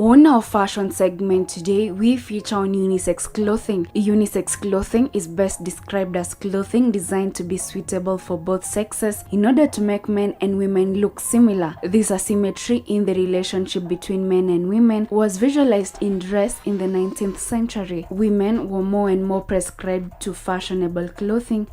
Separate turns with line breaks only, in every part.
On our fashion segment today, we feature on unisex clothing. Unisex clothing is best described as clothing designed to be suitable for both sexes in order to make men and women look similar. This asymmetry in the relationship between men and women was visualized in dress in the 19th century. Women were more and more prescribed to fashionable clothing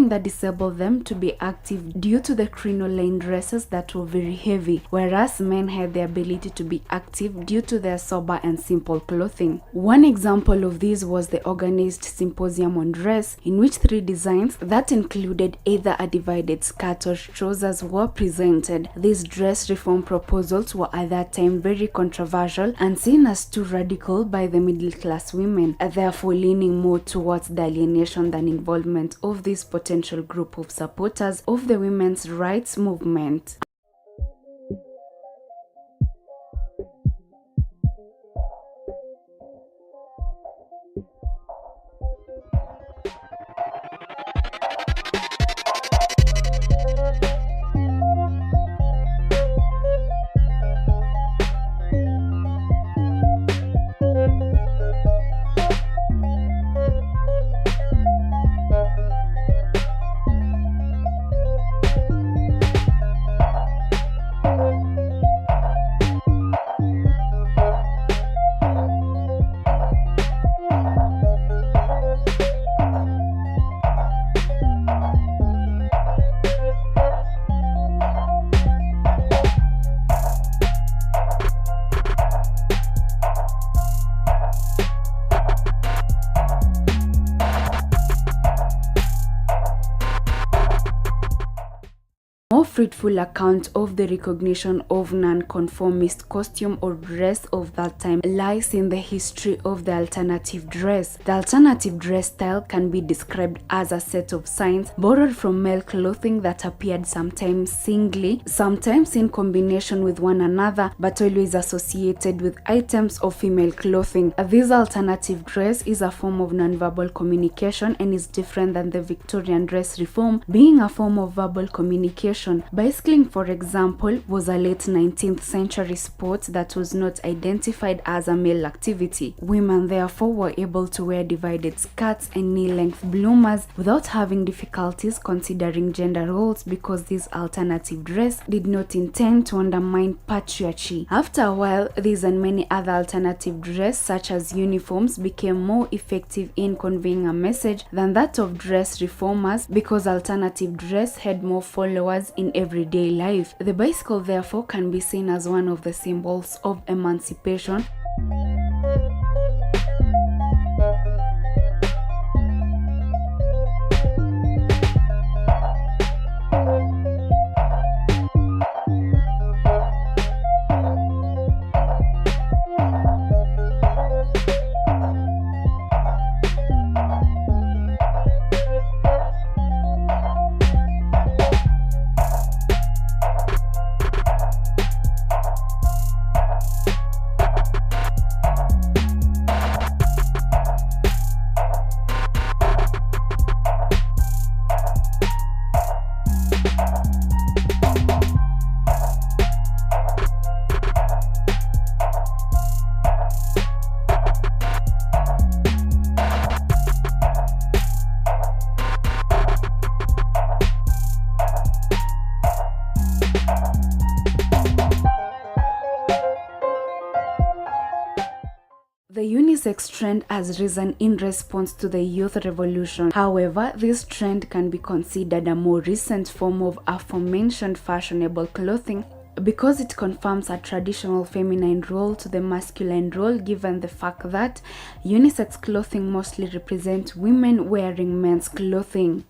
that disabled them to be active due to the crinoline dresses that were very heavy, whereas men had the ability to be active due to their sober and simple clothing. One example of this was the organized symposium on dress, in which 3 designs that included either a divided skirt or trousers were presented. These dress reform proposals were at that time very controversial and seen as too radical by the middle class women, therefore leaning more towards the alienation than involvement of this potential group of supporters of the women's rights movement. More fruitful account of the recognition of non-conformist costume or dress of that time lies in the history of the alternative dress. The alternative dress style can be described as a set of signs borrowed from male clothing that appeared sometimes singly, sometimes in combination with one another, but always associated with items of female clothing. This alternative dress is a form of non-verbal communication and is different than the Victorian dress reform, being a form of verbal communication. Bicycling, for example, was a late 19th century sport that was not identified as a male activity. Women therefore were able to wear divided skirts and knee-length bloomers without having difficulties considering gender roles, because this alternative dress did not intend to undermine patriarchy. After a while, these and many other alternative dress such as uniforms became more effective in conveying a message than that of dress reformers, because alternative dress had more followers in everyday life. The bicycle therefore can be seen as one of the symbols of emancipation. The unisex trend has risen in response to the youth revolution. However, this trend can be considered a more recent form of aforementioned fashionable clothing, because it confirms a traditional feminine role to the masculine role, given the fact that unisex clothing mostly represents women wearing men's clothing.